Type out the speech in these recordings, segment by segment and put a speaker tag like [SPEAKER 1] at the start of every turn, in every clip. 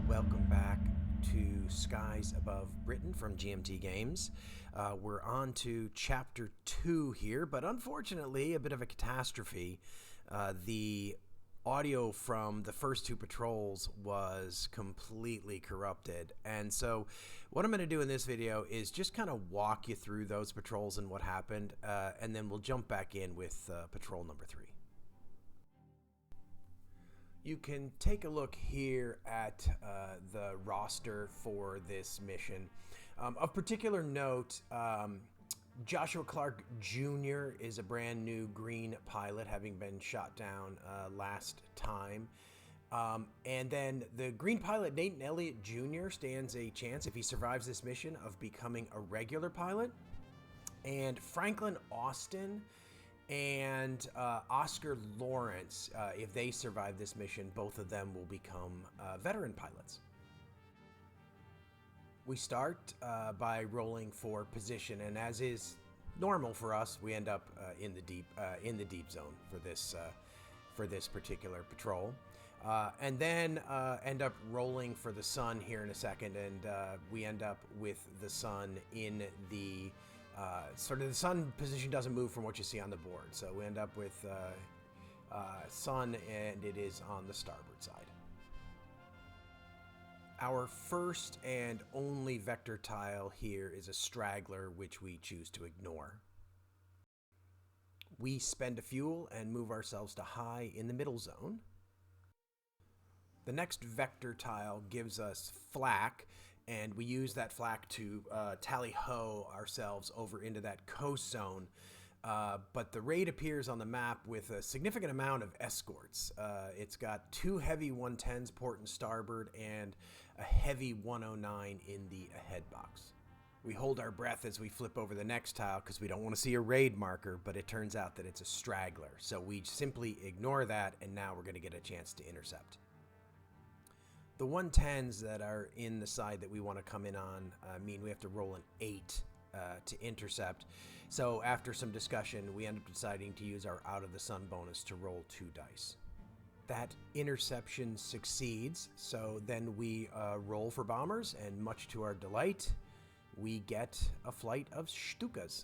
[SPEAKER 1] Welcome back to Skies Above Britain from GMT Games. We're on to Chapter 2 here, but unfortunately a bit of a catastrophe. The audio from the first two patrols was completely corrupted, and so what I'm going to do in this video is just kind of walk you through those patrols and what happened, and then we'll jump back in with patrol number 3. You can take a look here at the roster for this mission. Of particular note, Joshua Clark Jr. is a brand new green pilot, having been shot down last time. And then the green pilot, Nathan Elliott Jr., stands a chance, if he survives this mission, of becoming a regular pilot. And Franklin Austin and Oscar Lawrence, if they survive this mission, both of them will become veteran pilots. We start by rolling for position, and as is normal for us, we end up in the deep zone for this particular patrol, and then end up rolling for the sun here in a second, and we end up with the sun in the sort of the sun position doesn't move from what you see on the board, so we end up with sun, and it is on the starboard side. Our first and only vector tile here is a straggler, which we choose to ignore. We spend a fuel and move ourselves to high in the middle zone. The next vector tile gives us flak, and we use that flak to tally-ho ourselves over into that coast zone. But the raid appears on the map with a significant amount of escorts. It's got 2 heavy 110s port and starboard and a heavy 109 in the ahead box. We hold our breath as we flip over the next tile because we don't want to see a raid marker, but it turns out that it's a straggler. So we simply ignore that, and now we're going to get a chance to intercept. The 110s that are in the side that we want to come in on mean we have to roll an 8 to intercept. So after some discussion, we end up deciding to use our out of the sun bonus to roll 2 dice. That interception succeeds, so then we roll for bombers, and much to our delight, we get a flight of Stukas.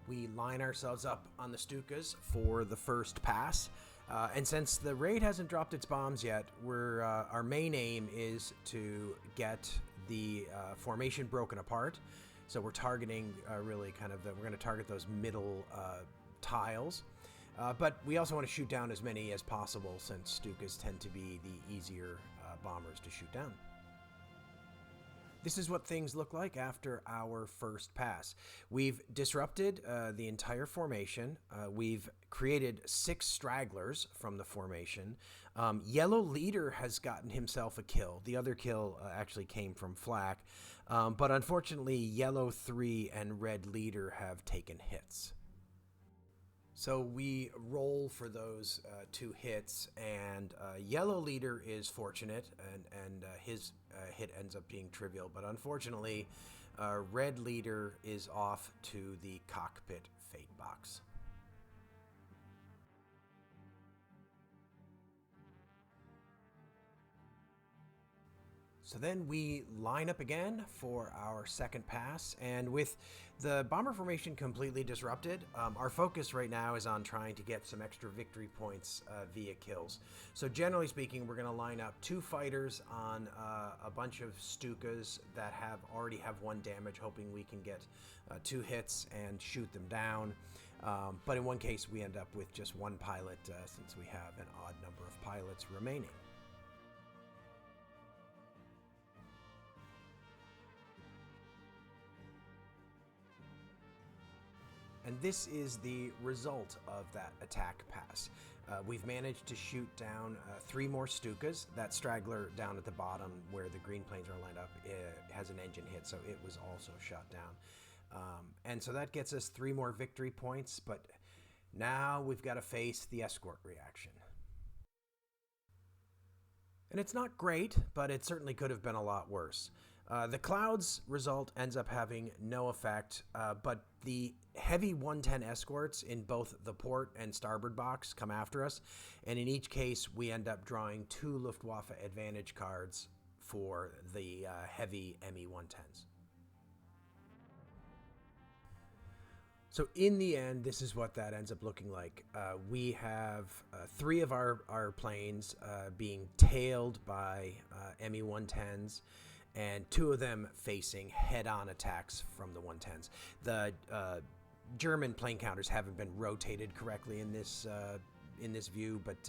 [SPEAKER 1] We line ourselves up on the Stukas for the first pass, and since the raid hasn't dropped its bombs yet, our main aim is to get the formation broken apart. So we're targeting really kind of we're going to target those middle tiles, but we also want to shoot down as many as possible, since Stukas tend to be the easier bombers to shoot down. This is what things look like after our first pass. We've disrupted the entire formation. We've created 6 stragglers from the formation. Yellow Leader has gotten himself a kill. The other kill actually came from flak, but unfortunately Yellow 3 and Red Leader have taken hits. So we roll for those 2 hits, and Yellow Leader is fortunate, and his hit ends up being trivial, but unfortunately Red Leader is off to the cockpit fate box. So then we line up again for our second pass, and with the bomber formation completely disrupted, our focus right now is on trying to get some extra victory points via kills. So generally speaking, we're going to line up 2 fighters on a bunch of Stukas that already have 1 damage, hoping we can get 2 hits and shoot them down. But in one case, we end up with just 1 pilot since we have an odd number of pilots remaining. And this is the result of that attack pass. We've managed to shoot down 3 more Stukas. That straggler down at the bottom where the green planes are lined up has an engine hit, so it was also shot down. And so that gets us 3 more victory points, but now we've got to face the escort reaction. And it's not great, but it certainly could have been a lot worse. The clouds result ends up having no effect, but the heavy 110 escorts in both the port and starboard box come after us, and in each case we end up drawing 2 Luftwaffe advantage cards for the heavy Me-110s. So in the end, this is what that ends up looking like. We have 3 of our planes being tailed by Me-110s, and 2 of them facing head-on attacks from the 110s. The German plane counters haven't been rotated correctly in this view, but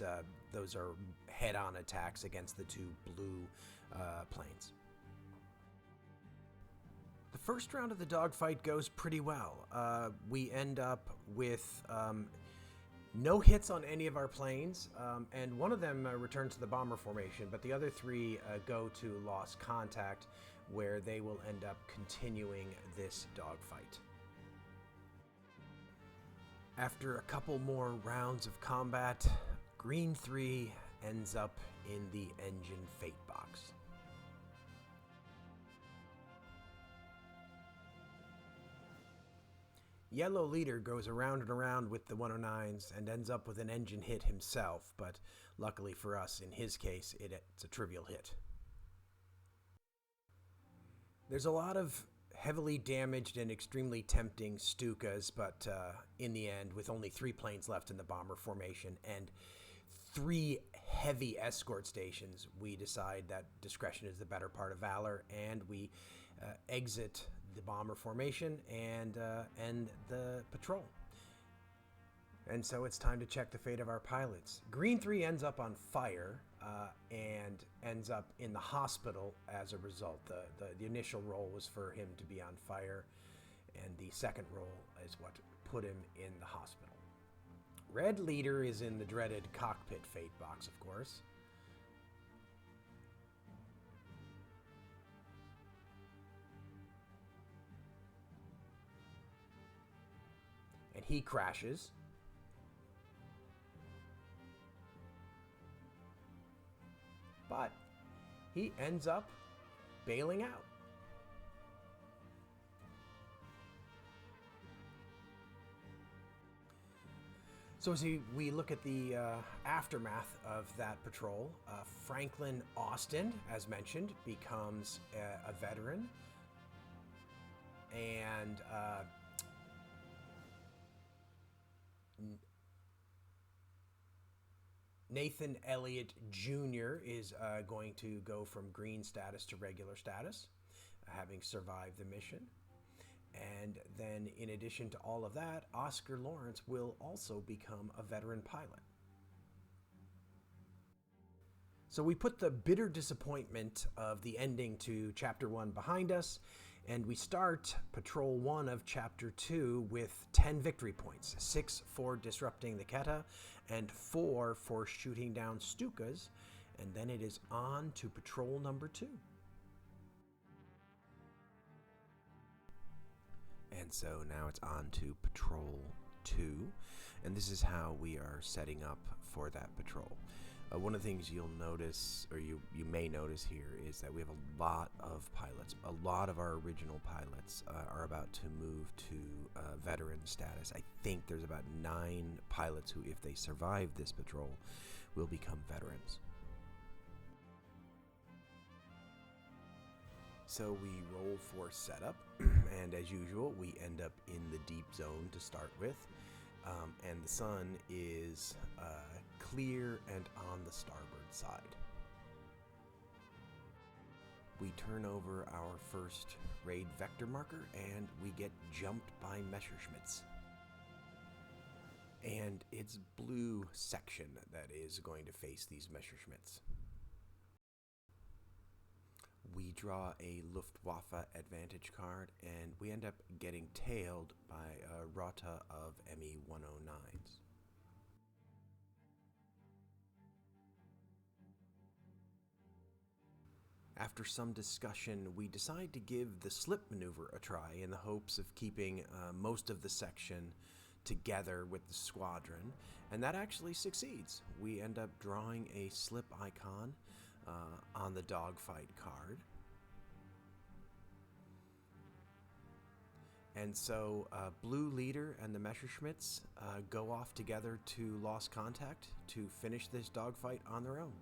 [SPEAKER 1] those are head-on attacks against the 2 blue planes. The first round of the dogfight goes pretty well. We end up with no hits on any of our planes, and one of them returns to the bomber formation, but the other 3 go to lost contact, where they will end up continuing this dogfight. After a couple more rounds of combat, Green 3 ends up in the engine fate box. Yellow leader goes around and around with the 109s and ends up with an engine hit himself, but luckily for us, in his case, it's a trivial hit. There's a lot of heavily damaged and extremely tempting Stukas, but in the end, with only 3 planes left in the bomber formation and 3 heavy escort stations, we decide that discretion is the better part of valor, and we exit the bomber formation and end the patrol. And so it's time to check the fate of our pilots. Green 3 ends up on fire and ends up in the hospital as a result. The initial role was for him to be on fire, and the second role is what put him in the hospital. Red leader is in the dreaded cockpit fate box, of course. And he crashes. But he ends up bailing out. So as we look at the aftermath of that patrol, Franklin Austin, as mentioned, becomes a veteran. And Nathan Elliott Jr. is going to go from green status to regular status, having survived the mission. And then, in addition to all of that, Oscar Lawrence will also become a veteran pilot. So we put the bitter disappointment of the ending to Chapter 1 behind us, and we start Patrol 1 of Chapter 2 with 10 victory points, 6 for disrupting the Keta, and 4 for shooting down Stukas, and then it is on to Patrol number 2. And so now it's on to Patrol 2, and this is how we are setting up for that patrol. One of the things you'll notice, or you may notice here, is that we have a lot of pilots. A lot of our original pilots are about to move to veteran status. I think there's about 9 pilots who, if they survive this patrol, will become veterans. So we roll for setup, and as usual, we end up in the deep zone to start with, and the sun is clear and on the starboard side. We turn over our first raid vector marker, and we get jumped by Messerschmitts. And it's blue section that is going to face these Messerschmitts. We draw a Luftwaffe advantage card, and we end up getting tailed by a rota of Me-109s. After some discussion, we decide to give the slip maneuver a try in the hopes of keeping most of the section together with the squadron, and that actually succeeds. We end up drawing a slip icon on the dogfight card. And so Blue Leader and the Messerschmitts go off together to Lost Contact to finish this dogfight on their own.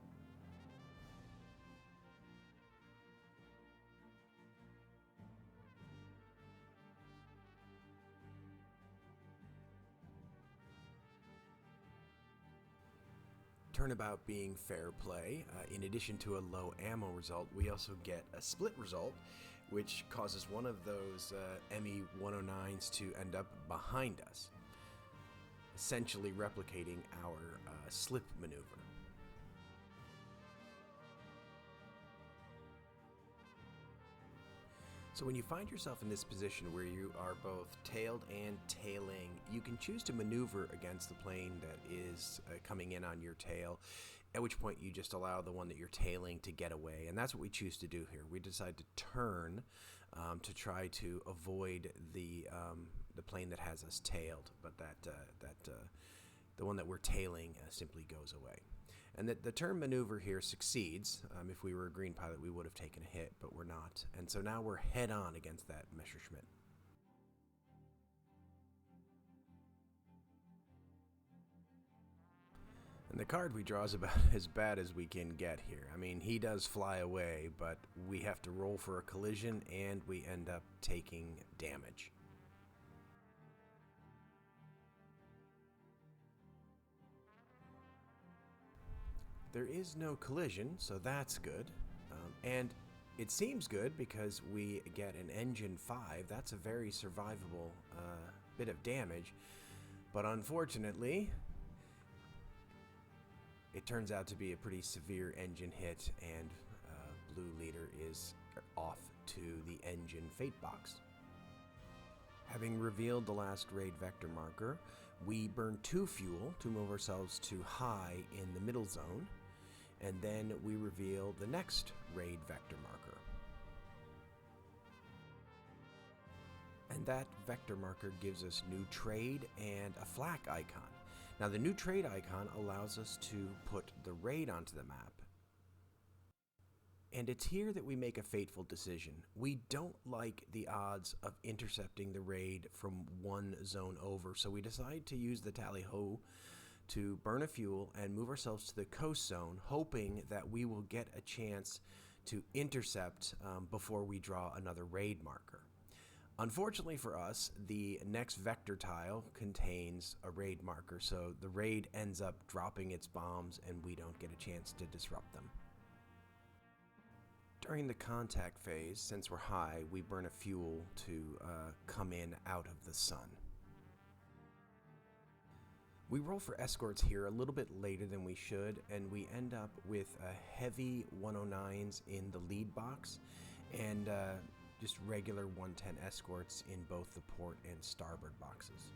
[SPEAKER 1] Turnabout being fair play, in addition to a low ammo result, we also get a split result, which causes one of those ME-109s to end up behind us, essentially replicating our slip maneuver. So when you find yourself in this position where you are both tailed and tailing, you can choose to maneuver against the plane that is coming in on your tail, at which point you just allow the one that you're tailing to get away. And that's what we choose to do here. We decide to turn to try to avoid the plane that has us tailed, but the one that we're tailing simply goes away. And the turn maneuver here succeeds. If we were a green pilot, we would have taken a hit, but we're not. And so now we're head-on against that Messerschmitt. And the card we draw is about as bad as we can get here. I mean, he does fly away, but we have to roll for a collision, and we end up taking damage. There is no collision, so that's good. And it seems good because we get an engine 5. That's a very survivable bit of damage. But unfortunately, it turns out to be a pretty severe engine hit, and Blue Leader is off to the engine fate box. Having revealed the last raid vector marker, we burn 2 fuel to move ourselves to high in the middle zone. And then we reveal the next raid vector marker. And that vector marker gives us new trade and a flak icon. Now the new trade icon allows us to put the raid onto the map. And it's here that we make a fateful decision. We don't like the odds of intercepting the raid from one zone over, so we decide to use the tally-ho to burn a fuel and move ourselves to the coast zone, hoping that we will get a chance to intercept before we draw another raid marker. Unfortunately for us, the next vector tile contains a raid marker, so the raid ends up dropping its bombs and we don't get a chance to disrupt them. During the contact phase, since we're high, we burn a fuel to come in out of the sun. We roll for escorts here a little bit later than we should, and we end up with a heavy 109s in the lead box and just regular 110 escorts in both the port and starboard boxes.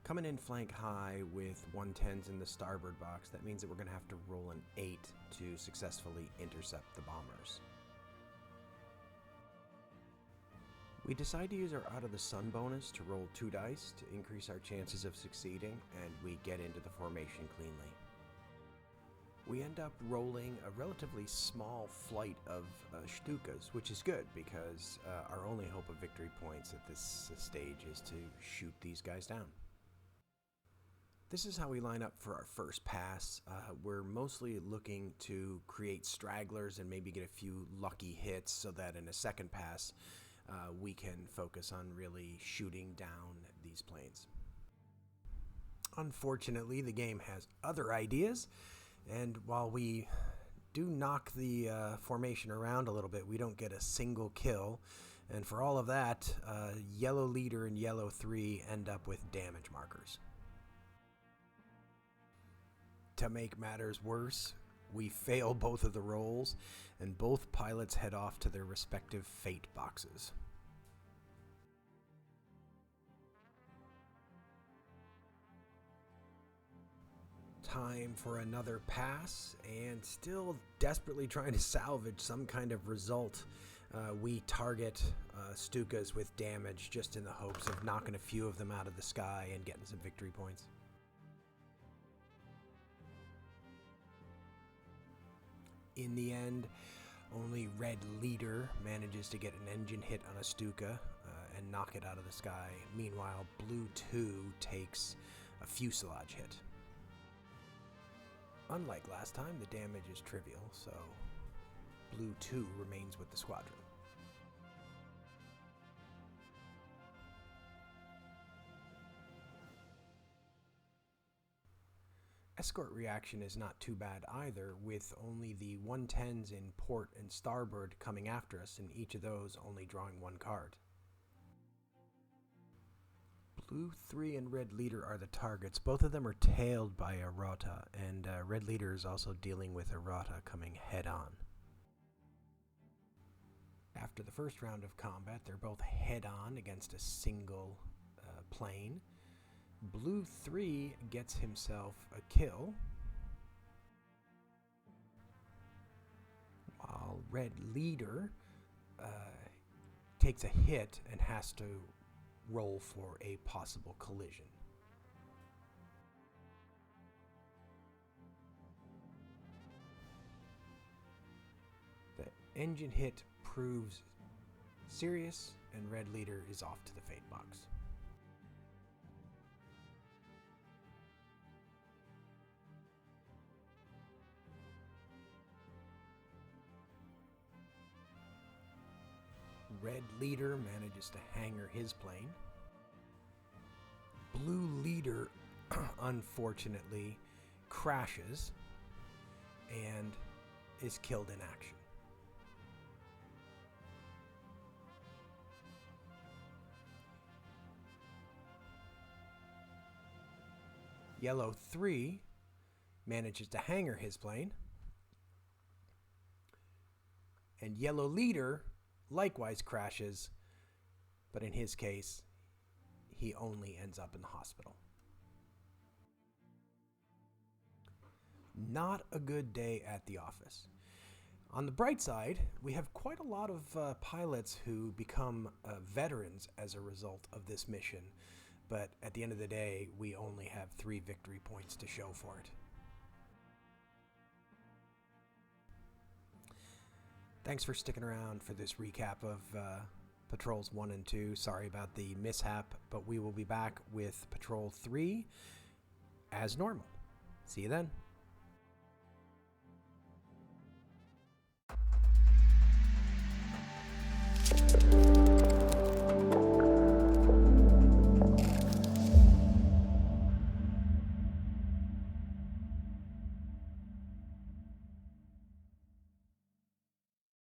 [SPEAKER 1] Coming in flank high with 110s in the starboard box, that means that we're going to have to roll an 8 to successfully intercept the bombers. We decide to use our Out of the Sun bonus to roll 2 dice to increase our chances of succeeding, and we get into the formation cleanly. We end up rolling a relatively small flight of Stukas, which is good because our only hope of victory points at this stage is to shoot these guys down. This is how we line up for our first pass. We're mostly looking to create stragglers and maybe get a few lucky hits so that in a second pass we can focus on really shooting down these planes. Unfortunately, the game has other ideas, and while we do knock the formation around a little bit, we don't get a single kill, and for all of that, Yellow Leader and Yellow 3 end up with damage markers. To make matters worse, we fail both of the rolls, and both pilots head off to their respective fate boxes. Time for another pass, and still desperately trying to salvage some kind of result. We target Stukas with damage just in the hopes of knocking a few of them out of the sky and getting some victory points. In the end, only Red Leader manages to get an engine hit on a Stuka and knock it out of the sky. Meanwhile, Blue 2 takes a fuselage hit. Unlike last time, the damage is trivial, so Blue 2 remains with the squadron. Escort reaction is not too bad either, with only the 110s in port and starboard coming after us, and each of those only drawing one card. Blue 3 and Red Leader are the targets. Both of them are tailed by errata, and Red Leader is also dealing with errata coming head on. After the first round of combat, they're both head on against a single plane. Blue 3 gets himself a kill, while Red Leader takes a hit and has to roll for a possible collision. The engine hit proves serious, and Red Leader is off to the fate box. Red Leader manages to hangar his plane. Blue Leader, unfortunately, crashes and is killed in action. Yellow 3 manages to hangar his plane. And Yellow Leader likewise crashes, but in his case, he only ends up in the hospital. Not a good day at the office. On the bright side, we have quite a lot of pilots who become veterans as a result of this mission, but at the end of the day, we only have 3 victory points to show for it. Thanks for sticking around for this recap of Patrols 1 and 2. Sorry about the mishap, but we will be back with Patrol 3 as normal. See you then.